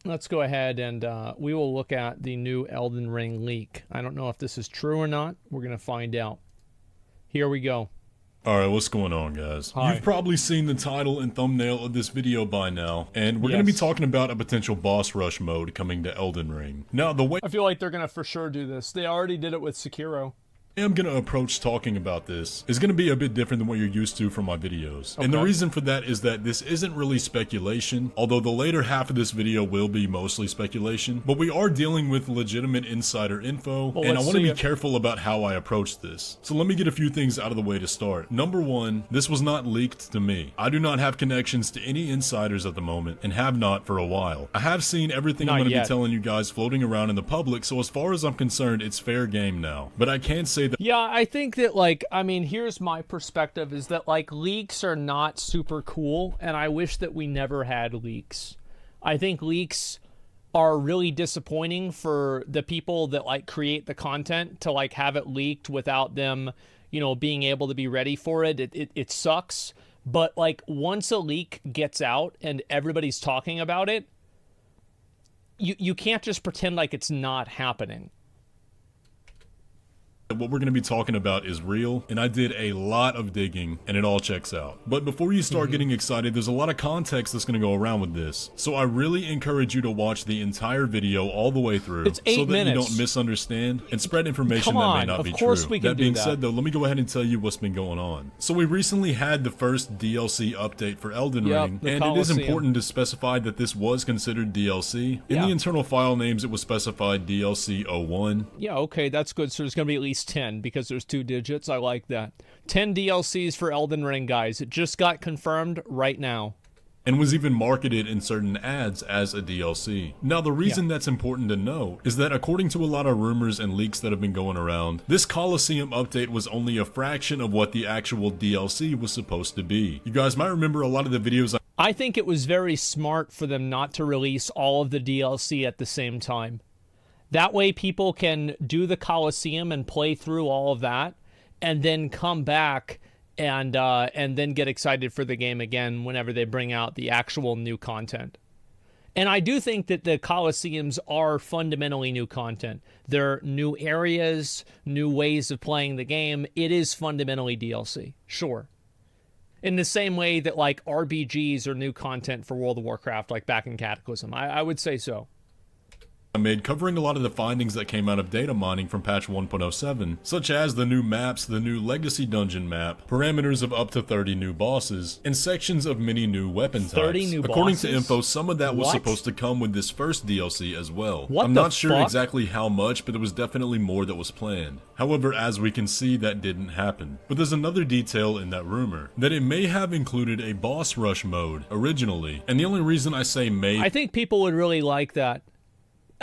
let's go ahead and we will look at the new Elden Ring leak. I don't know if this is true or not. We're going to find out. Here we go. Alright, what's going on, guys? Hi. You've probably seen the title and thumbnail of this video by now, and we're going to be Yes. talking about a potential boss rush mode coming to Elden Ring. Now, the way I feel like they're going to for sure do this. They already did it with Sekiro. I'm going to approach talking about this is going to be a bit different than what you're used to from my videos. And the Okay. reason for that is that this isn't really speculation, although the later half of this video will be mostly speculation, but we are dealing with legitimate insider info, Well, and I let's want to see be it. careful about how I approach this. So let me get a few things out of the way to start. Number one, this was not leaked to me. I do not have connections to any insiders at the moment, and have not for a while. I have seen everything I'm Not going to be yet. telling you guys floating around in the public, so as far as I'm concerned, it's fair game now. But I can say that Yeah, I think that, like, I mean, here's my perspective is that, like, leaks are not super cool, and I wish that we never had leaks. I think leaks are really disappointing for the people that, like, create the content to, like, have it leaked without them, you know, being able to be ready for it. It sucks. But, like, once a leak gets out and everybody's talking about it, you can't just pretend like it's not happening. what we're going to be talking about is real, and I did a lot of digging, and it all checks out. But before you start getting excited, there's a lot of context that's going to go around with this. So I really encourage you to watch the entire video all the way through, It's 8 so that minutes. you don't misunderstand and spread information Come that may on, not of be course true. we can That do being that. said, though, let me go ahead and tell you what's been going on. So we recently had the first DLC update for Elden Yep, Ring, the and it is Colosseum. important to specify that this was considered DLC. In Yeah. the internal file names, it was specified DLC 01. Yeah, okay, that's good. So there's going to be at least 10 because there's 2 digits. I like that. 10 DLCs for Elden Ring, guys. It just got confirmed right now. And was even marketed in certain ads as a DLC. Now, the reason that's important to know is that according to a lot of rumors and leaks that have been going around, this Colosseum update was only a fraction of what the actual DLC was supposed to be. You guys might remember a lot of the videos I think it was very smart for them not to release all of the DLC at the same time. That way people can do the Colosseum and play through all of that and then come back and then get excited for the game again whenever they bring out the actual new content. And I do think that the Colosseums are fundamentally new content. They're new areas, new ways of playing the game. It is fundamentally DLC, sure. In the same way that, like, RPGs are new content for World of Warcraft, like back in Cataclysm. I would say so. I made covering a lot of the findings that came out of data mining from patch 1.07, such as the new maps, the new legacy dungeon map, parameters of up to 30 new bosses, and sections of many new weapon types. 30 new According to bosses? info, some of that was What? supposed to come with this first DLC as well. What I'm the not sure fuck? exactly how much, but there was definitely more that was planned. However, as we can see, that didn't happen. But there's another detail in that rumor, that it may have included a boss rush mode originally, and the only reason I say may I think people would really like that.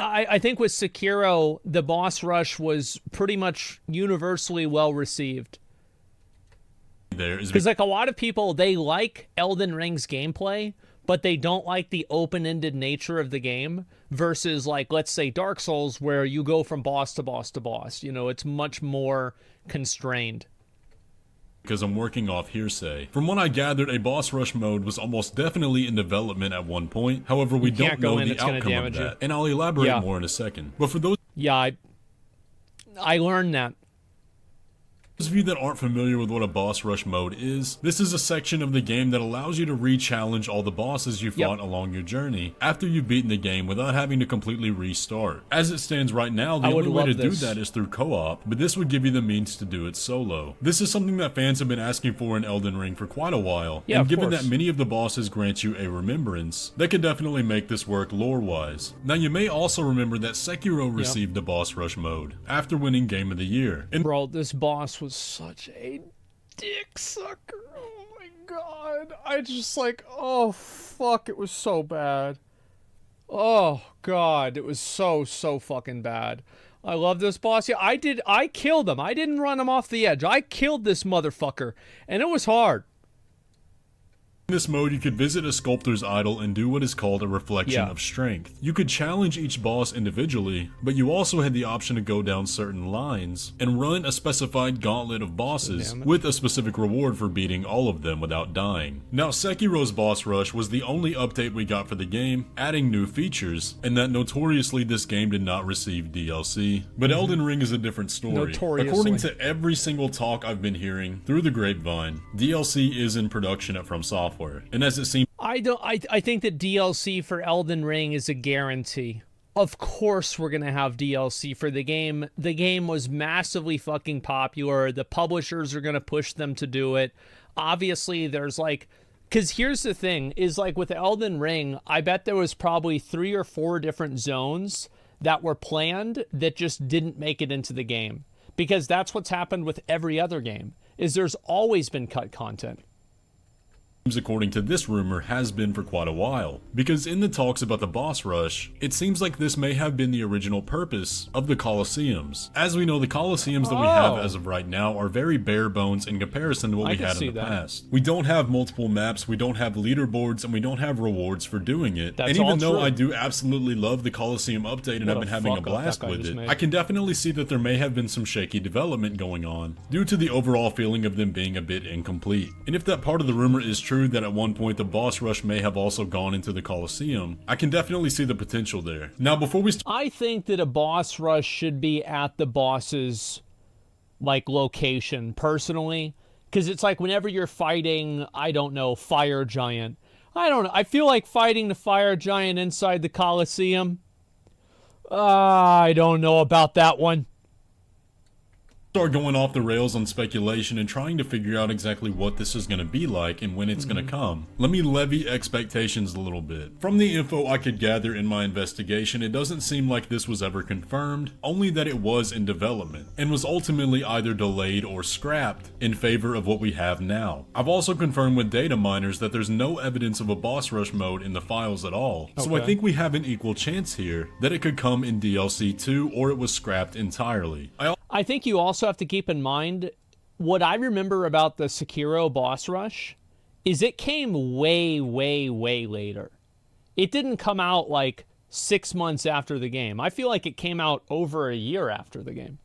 I think with Sekiro, the boss rush was pretty much universally well received. there is Because, like, a lot of people, they like Elden Ring's gameplay, but they don't like the open-ended nature of the game versus, like, let's say Dark Souls, where you go from boss to boss to boss. You know, it's much more constrained. because I'm working off hearsay. From what I gathered, a boss rush mode was almost definitely in development at one point. However, we don't can't go know in, the it's gonna outcome of damage you. that, and I'll elaborate Yeah. more in a second. But for those Yeah, I learned that. of you that aren't familiar with what a boss rush mode is, this is a section of the game that allows you to re-challenge all the bosses you fought along your journey after you've beaten the game without having to completely restart. As it stands right now, the I would only way to love do this. that is through co-op, but this would give you the means to do it solo. This is something that fans have been asking for in Elden Ring for quite a while, Yeah, and of given course. that many of the bosses grant you a remembrance, that could definitely make this work lore-wise. Now, you may also remember that Sekiro received a boss rush mode after winning Game of the Year. And Bro, this boss was such a dick sucker. Oh my god. I just like, oh fuck, it was so bad. Oh god, it was so fucking bad. I love this boss. Yeah, I killed him. I didn't run him off the edge. I killed this motherfucker. And it was hard. In this mode, you could visit a sculptor's idol and do what is called a reflection of strength. You could challenge each boss individually, but you also had the option to go down certain lines and run a specified gauntlet of bosses with a specific reward for beating all of them without dying. Now, Sekiro's boss rush was the only update we got for the game, adding new features, and that notoriously this game did not receive DLC. But Elden Ring is a different story. According to every single talk I've been hearing through the grapevine, DLC is in production at From Software. And as it seems, I think that DLC for Elden Ring is a guarantee. Of course we're going to have DLC for the game. The game was massively fucking popular. The publishers are going to push them to do it. Obviously, there's like... Because here's the thing, is like with Elden Ring, I bet there was probably 3 or 4 different zones that were planned that just didn't make it into the game. Because that's what's happened with every other game, is there's always been cut content. According to this rumor, has been for quite a while, because in the talks about the boss rush, it seems like this may have been the original purpose of the Colosseums. As we know, the Colosseums that we have as of right now are very bare bones in comparison to what we had in the past. We don't have multiple maps, we don't have leaderboards, and we don't have rewards for doing it. And even though I do absolutely love the Colosseum update and I've been having a blast with it, I can definitely see that there may have been some shaky development going on due to the overall feeling of them being a bit incomplete. And if that part of the rumor is true, that at one point the boss rush may have also gone into the Colosseum, I can definitely see the potential there. Now, before we I think that a boss rush should be at the boss's, like, location, personally. Because it's like whenever you're fighting, I don't know, Fire Giant. I don't know. I feel like fighting the Fire Giant inside the Colosseum. I don't know about that one. Start going off the rails on speculation and trying to figure out exactly what this is going to be like and when it's going to come. Let me levy expectations a little bit. From the info I could gather in my investigation, it doesn't seem like this was ever confirmed, only that it was in development, and was ultimately either delayed or scrapped in favor of what we have now. I've also confirmed with data miners that there's no evidence of a boss rush mode in the files at all, so I think we have an equal chance here that it could come in DLC 2 or it was scrapped entirely. I think you also have to keep in mind, what I remember about the Sekiro boss rush is it came way, way, way later. It didn't come out like 6 months after the game. I feel like it came out over a year after the game.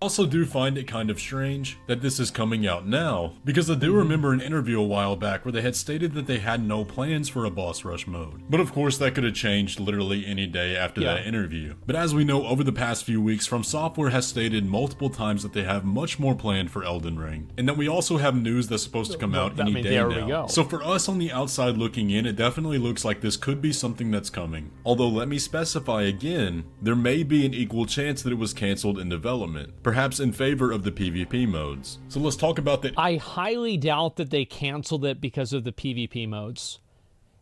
I also do find it kind of strange that this is coming out now, because I do remember an interview a while back where they had stated that they had no plans for a boss rush mode. But of course that could have changed literally any day after that interview. But as we know, over the past few weeks, From Software has stated multiple times that they have much more planned for Elden Ring, and that we also have news that's supposed to come out any day now. So for us on the outside looking in, it definitely looks like this could be something that's coming. Although let me specify again, there may be an equal chance that it was cancelled in development, perhaps in favor of the PvP modes. So let's talk about that. I highly doubt that they canceled it because of the PvP modes.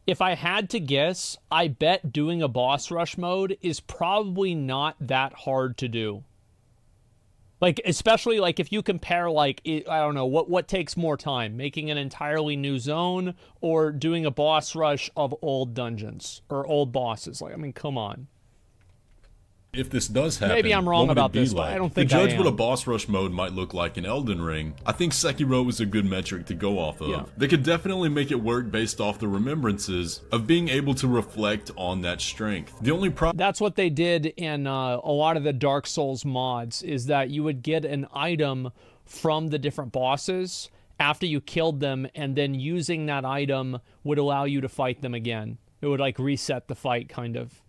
If I had to guess, I bet doing a boss rush mode is probably not that hard to do. Like, especially like if you compare, like, I don't know, what takes more time? Making an entirely new zone or doing a boss rush of old dungeons or old bosses? Like, I mean, come on. If this does happen, maybe I'm wrong about this, but I don't think I am. To judge what a boss rush mode might look like in Elden Ring, I think Sekiro is a good metric to go off of. Yeah. They could definitely make it work based off the remembrances of being able to reflect on that strength. The only problem... That's what they did in a lot of the Dark Souls mods, is that you would get an item from the different bosses after you killed them, and then using that item would allow you to fight them again. It would like reset the fight, kind of.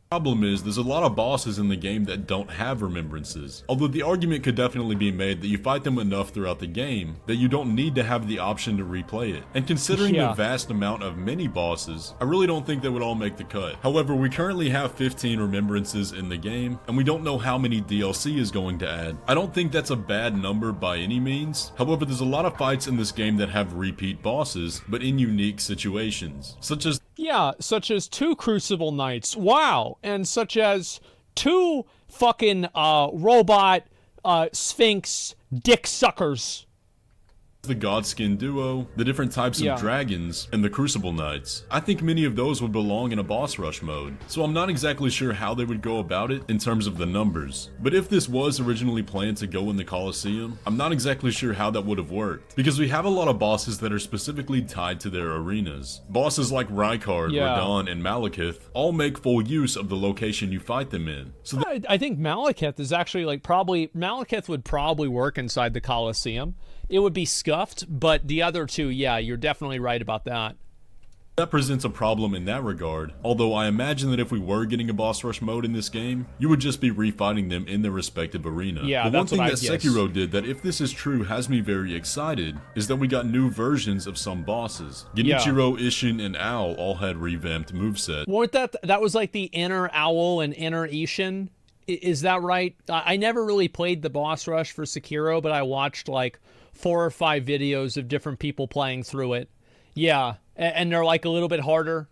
Problem is, there's a lot of bosses in the game that don't have remembrances. Although the argument could definitely be made that you fight them enough throughout the game that you don't need to have the option to replay it. And considering the vast amount of mini bosses, I really don't think they would all make the cut. However, we currently have 15 remembrances in the game, and we don't know how many DLC is going to add. I don't think that's a bad number by any means. However, there's a lot of fights in this game that have repeat bosses, but in unique situations, such as 2 Crucible Knights, wow, and such as 2 fucking robot Sphinx dick suckers. the Godskin duo, the different types of dragons, and the Crucible Knights. I think many of those would belong in a boss rush mode, so I'm not exactly sure how they would go about it in terms of the numbers. But if this was originally planned to go in the Colosseum, I'm not exactly sure how that would have worked, because we have a lot of bosses that are specifically tied to their arenas. Bosses like Rykard, Radahn, and Malekith all make full use of the location you fight them in. So I think Malekith is actually like Malekith would probably work inside the Colosseum. It would be scuffed, but the other two, yeah, you're definitely right about that. That presents a problem in that regard, although I imagine that if we were getting a boss rush mode in this game, you would just be refighting them in their respective arena. Yeah, but one thing that guess. Sekiro did that, if this is true, has me very excited, is that we got new versions of some bosses. Genichiro, Ishin, and Owl all had revamped movesets. Weren't that was like the inner Owl and inner Ishin? Is that right? I never really played the boss rush for Sekiro, but I watched like 4 or 5 videos of different people playing through it. Yeah, and they're like a little bit harder.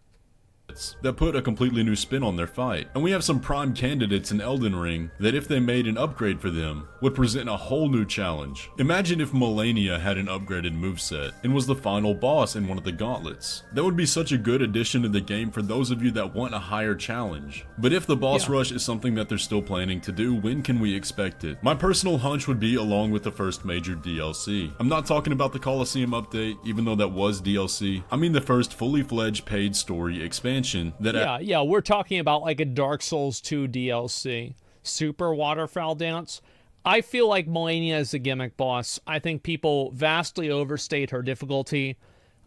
That put a completely new spin on their fight. And we have some prime candidates in Elden Ring that, if they made an upgrade for them, would present a whole new challenge. Imagine if Malenia had an upgraded moveset and was the final boss in one of the gauntlets. That would be such a good addition to the game for those of you that want a higher challenge. But if the boss rush is something that they're still planning to do, when can we expect it? My personal hunch would be along with the first major DLC. I'm not talking about the Colosseum update, even though that was DLC. I mean the first fully fledged paid story expansion. Yeah, we're talking about like a Dark Souls 2 DLC. Super Waterfowl Dance. I feel like Malenia is a gimmick boss. I think people vastly overstate her difficulty.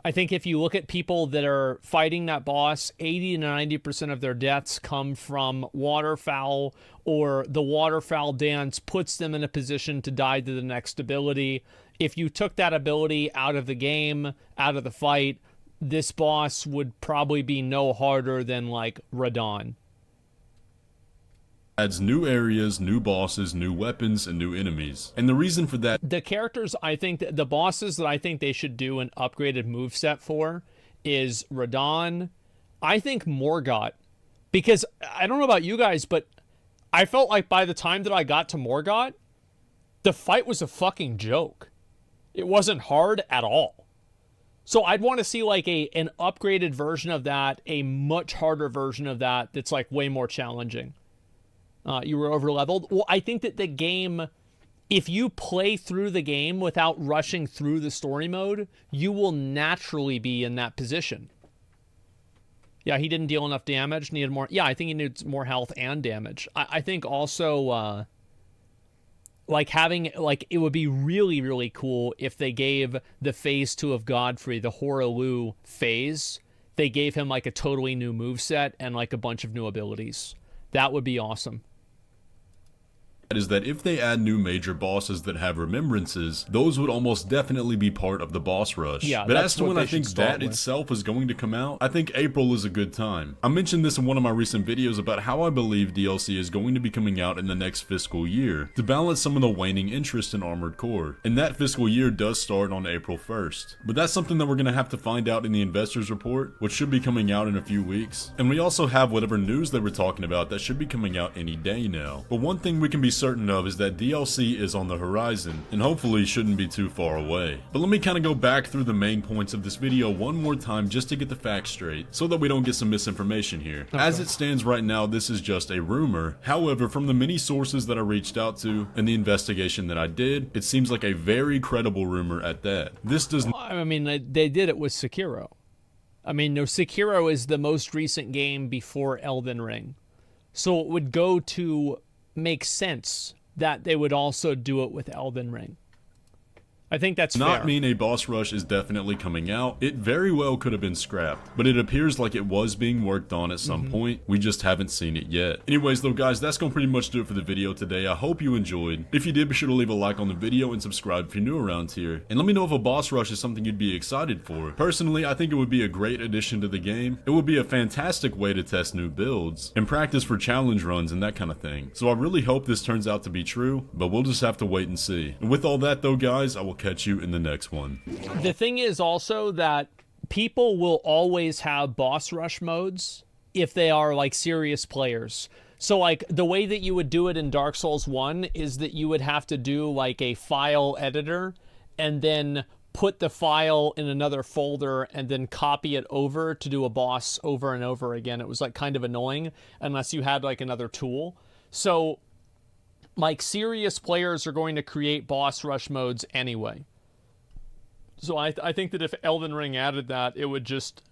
I think if you look at people that are fighting that boss, 80 to 90% of their deaths come from waterfowl, or the waterfowl dance puts them in a position to die to the next ability. If you took that ability out of the game, out of the fight, this boss would probably be no harder than like Radahn. Adds new areas, new bosses, new weapons, and new enemies. And the reason for that, the characters, I think that the bosses that I think they should do an upgraded moveset for is Radahn. I think Morgott, because I don't know about you guys, but I felt like by the time that I got to Morgott, the fight was a fucking joke. It wasn't hard at all. So I'd want to see like an upgraded version of that, a much harder version of that that's like way more challenging. You were over leveled. Well, I think that the game, if you play through the game without rushing through the story mode, you will naturally be in that position. Yeah, he didn't deal enough damage, needed more. Yeah, I think he needs more health and damage. I think also, like having, like, it would be really, really cool if they gave the phase 2 of Godfrey, the Hoaraloo phase, they gave him like a totally new moveset and like a bunch of new abilities. That would be awesome. Is that if they add new major bosses that have remembrances, those would almost definitely be part of the boss rush. Yeah, but as to when I think that itself is going to come out, I think April is a good time. I mentioned this in one of my recent videos about how I believe DLC is going to be coming out in the next fiscal year to balance some of the waning interest in Armored Core. And that fiscal year does start on April 1st. But that's something that we're going to have to find out in the investors report, which should be coming out in a few weeks. And we also have whatever news they were talking about that should be coming out any day now. But one thing we can be certain of is that DLC is on the horizon, and hopefully shouldn't be too far away. But let me kind of go back through the main points of this video one more time just to get the facts straight, so that we don't get some misinformation here. Okay. As it stands right now, this is just a rumor. However, from the many sources that I reached out to and the investigation that I did, it seems like a very credible rumor at that. This does not— I mean, they did it with Sekiro. I mean, no, Sekiro is the most recent game before Elden Ring. So it would go to make sense that they would also do it with Elden Ring. I think that's fair. Not mean a boss rush is definitely coming out. It very well could have been scrapped, but it appears like it was being worked on at some point. We just haven't seen it yet. Anyways though guys, that's gonna pretty much do it for the video today. I hope you enjoyed. If you did, be sure to leave a like on the video and subscribe if you're new around here. And let me know if a boss rush is something you'd be excited for. Personally, I think it would be a great addition to the game. It would be a fantastic way to test new builds and practice for challenge runs and that kind of thing. So I really hope this turns out to be true, but we'll just have to wait and see. And with all that though guys, I will catch you in the next one. The thing is also that people will always have boss rush modes if they are like serious players. So like the way that you would do it in Dark Souls 1 is that you would have to do like a file editor and then put the file in another folder and then copy it over to do a boss over and over again. It was like kind of annoying unless you had like another tool. So like serious players are going to create boss rush modes anyway. So I think that if Elden Ring added that, it would just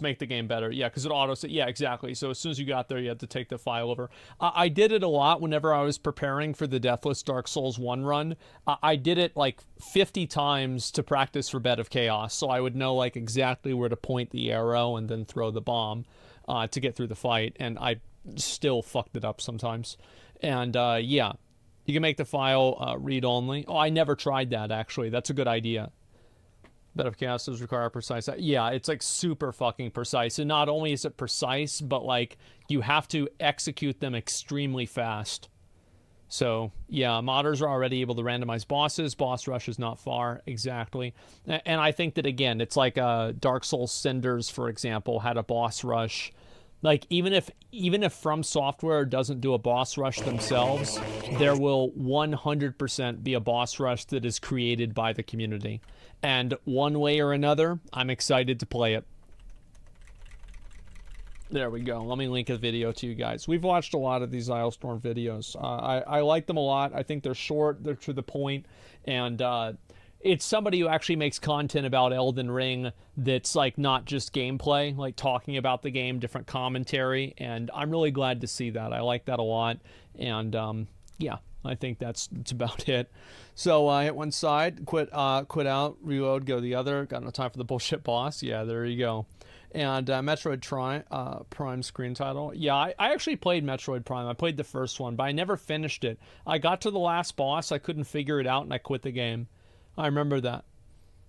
make the game better. Yeah, because it auto. Yeah, exactly. So as soon as you got there, you had to take the file over. I did it a lot whenever I was preparing for the Deathless Dark Souls 1 run. I did it like 50 times to practice for Bed of Chaos, so I would know like exactly where to point the arrow and then throw the bomb to get through the fight. And I still fucked it up sometimes. And yeah, you can make the file read-only. Oh, I never tried that, actually. That's a good idea. Bed of Chaos does require precise. Yeah, it's like super fucking precise. And not only is it precise, but like you have to execute them extremely fast. So yeah, modders are already able to randomize bosses. Boss rush is not far, exactly. And I think that again, it's like Dark Souls Cinders, for example, had a boss rush. Like even if From Software doesn't do a boss rush themselves, there will 100% be a boss rush that is created by the community. And one way or another, I'm excited to play it. There we go. Let me link a video to you guys. We've watched a lot of these Islestorm videos. I like them a lot. I think they're short, they're to the point, and it's somebody who actually makes content about Elden Ring that's like not just gameplay, like talking about the game, different commentary, and I'm really glad to see that. I like that a lot, and yeah, I think that's about it. So hit one side, quit out, reload, go the other. Got no time for the bullshit boss. Yeah, there you go. And Metroid Prime screen title. Yeah, I actually played Metroid Prime. I played the first one, but I never finished it. I got to the last boss, I couldn't figure it out, and I quit the game. I remember that.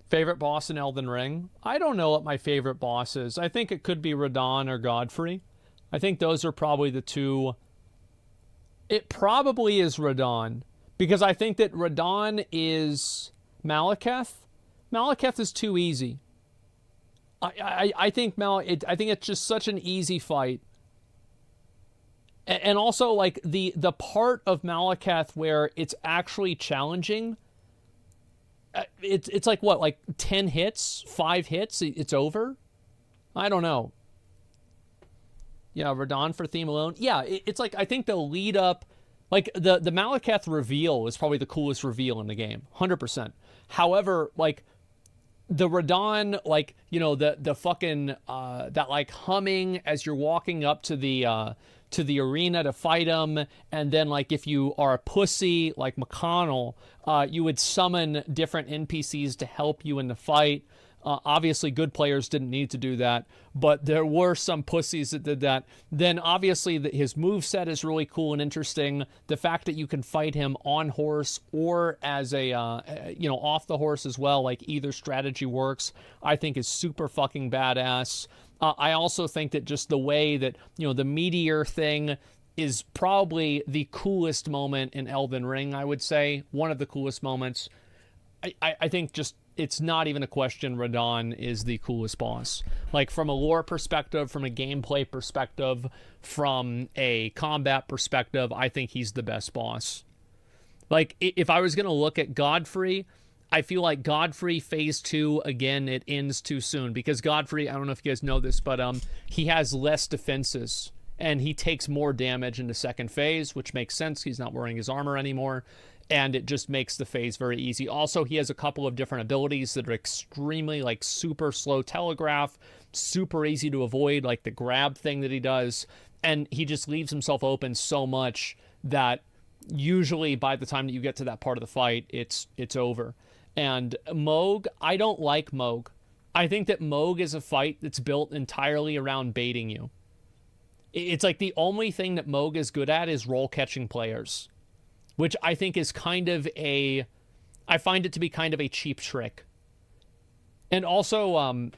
Favorite boss in Elden Ring? I don't know what my favorite boss is. I think it could be Radahn or Godfrey. I think those are probably the two. It probably is Radahn, because I think that Radahn is Malekith. Malekith is too easy. I think I think it's just such an easy fight. And also like the part of Malekith where it's actually challenging, it's like what, like 10 hits, 5 hits, it's over? I don't know. Yeah, Radahn for theme alone. Yeah, it's like, I think the lead up, like the Malekith reveal is probably the coolest reveal in the game, 100%. However, like the Radahn, like, you know, the fucking that like humming as you're walking up to the arena to fight him, and then like if you are a pussy like McConnell, you would summon different NPCs to help you in the fight. Obviously, good players didn't need to do that, but there were some pussies that did that. Then, obviously, his moveset is really cool and interesting. The fact that you can fight him on horse or as a, you know, off the horse as well, like either strategy works, I think is super fucking badass. I also think that just the way that, you know, the meteor thing is probably the coolest moment in Elden Ring, I would say. One of the coolest moments. I think just, it's not even a question, Radahn is the coolest boss. Like, from a lore perspective, from a gameplay perspective, from a combat perspective, I think he's the best boss. Like, if I was going to look at Godfrey, I feel like Godfrey Phase 2, again, it ends too soon. Because Godfrey, I don't know if you guys know this, but he has less defenses. And he takes more damage in the second phase, which makes sense. He's not wearing his armor anymore. And it just makes the phase very easy. Also, he has a couple of different abilities that are extremely, like, super slow telegraph, super easy to avoid, like the grab thing that he does. And he just leaves himself open so much that usually by the time that you get to that part of the fight, it's over. And Mohg, I don't like Mohg. I think that Mohg is a fight that's built entirely around baiting you. It's like the only thing that Mohg is good at is role-catching players, which I think is kind of I find it to be kind of a cheap trick. And also,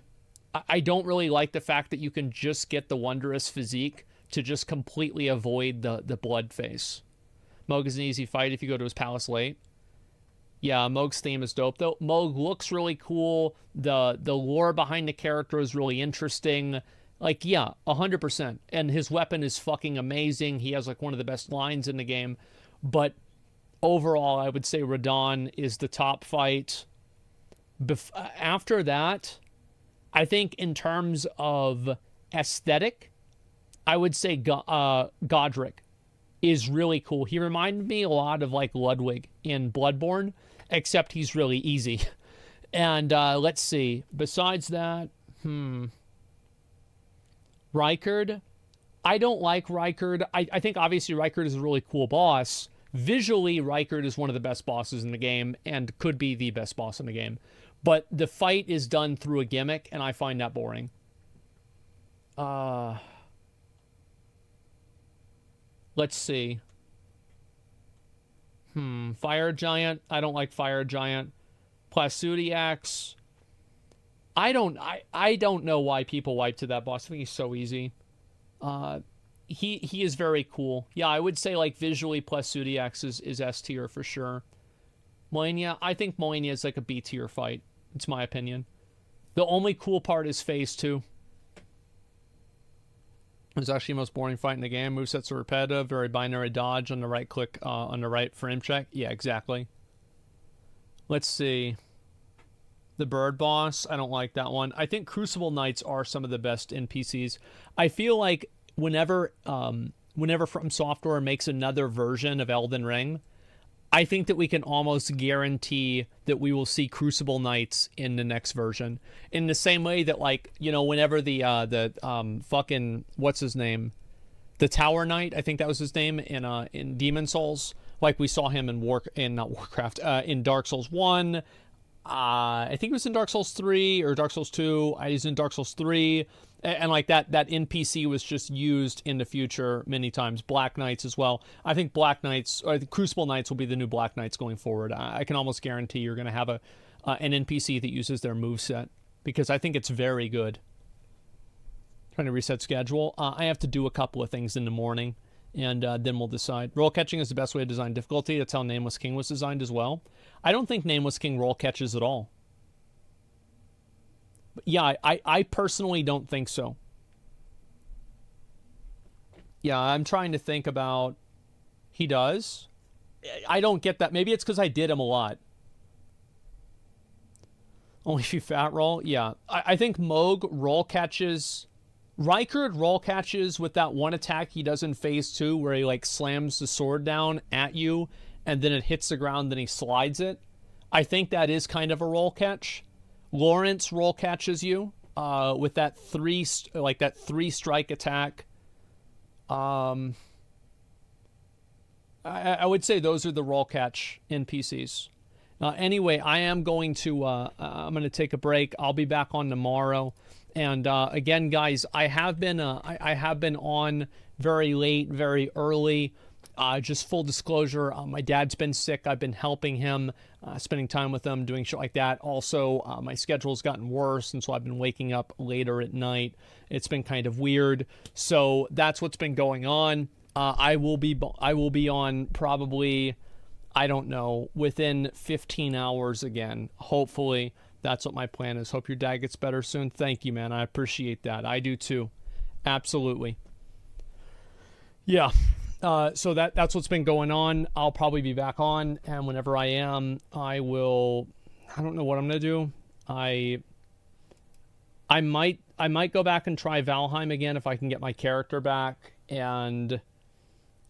I don't really like the fact that you can just get the Wondrous Physique to just completely avoid the blood phase. Mohg is an easy fight if you go to his palace late. Yeah, Mohg's theme is dope, though. Mohg looks really cool. The lore behind the character is really interesting. Like, yeah, 100%. And his weapon is fucking amazing. He has, like, one of the best lines in the game. But overall, I would say Radahn is the top fight. After that, I think in terms of aesthetic, I would say Godric is really cool. He reminded me a lot of like Ludwig in Bloodborne, except he's really easy. And let's see. Besides that, Rykard. I don't like Rykard. I think obviously Rykard is a really cool boss. Visually, Rykard is one of the best bosses in the game and could be the best boss in the game. But the fight is done through a gimmick, and I find that boring. Let's see. Fire Giant. I don't like Fire Giant. Plasudiax. I don't know why people wipe to that boss. I think he's so easy. He is very cool. Yeah, I would say like visually Plasudiax is S tier for sure. Malenia, I think Malenia is like a B tier fight. It's my opinion. The only cool part is phase 2. It's actually the most boring fight in the game. Movesets are repetitive, very binary dodge on the right click, on the right frame check. Yeah, exactly. Let's see. The bird boss, I don't like that one. I think Crucible Knights are some of the best NPCs. I feel like whenever From Software makes another version of Elden Ring, I think that we can almost guarantee that we will see Crucible Knights in the next version. In the same way that, like, you know, whenever the fucking, what's his name? The Tower Knight, I think that was his name in Demon Souls. Like we saw him in in Dark Souls 1. I think it was in Dark Souls 3 or Dark Souls 2. He's in Dark Souls 3. And like that NPC was just used in the future many times. Black Knights as well. I think Black Knights, or the Crucible Knights will be the new Black Knights going forward. I can almost guarantee you're going to have an NPC that uses their moveset, because I think it's very good. Trying to reset schedule. I have to do a couple of things in the morning, and then we'll decide. Roll catching is the best way to design difficulty. That's how Nameless King was designed as well. I don't think Nameless King roll catches at all. Yeah, I personally don't think so. Yeah, I'm trying to think about... He does? I don't get that. Maybe it's because I did him a lot. Only if you fat roll? Yeah. I think Moog roll catches... Rykard roll catches with that one attack he does in phase 2 where he like slams the sword down at you and then it hits the ground, then he slides it. I think that is kind of a roll catch. Lawrence roll catches you with that three strike attack. I would say those are the roll catch NPCs. Anyway, I am going to I'm going to take a break. I'll be back on tomorrow. And again, guys, I have been on very late, very early. Just full disclosure, my dad's been sick. I've been helping him, spending time with him, doing shit like that. Also, my schedule's gotten worse, and so I've been waking up later at night. It's been kind of weird. So that's what's been going on. I will be on probably, I don't know, within 15 hours again. Hopefully, that's what my plan is. Hope your dad gets better soon. Thank you, man. I appreciate that. I do too. Absolutely. Yeah. So that's what's been going on. I'll probably be back on, and whenever I am, I don't know what I'm gonna do. I might go back and try Valheim again if I can get my character back, and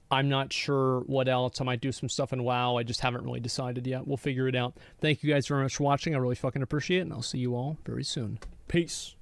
I'm not sure what else. I might do some stuff in WoW. I just haven't really decided yet. We'll figure it out. Thank you guys very much for watching. I really fucking appreciate it, and I'll see you all very soon. Peace.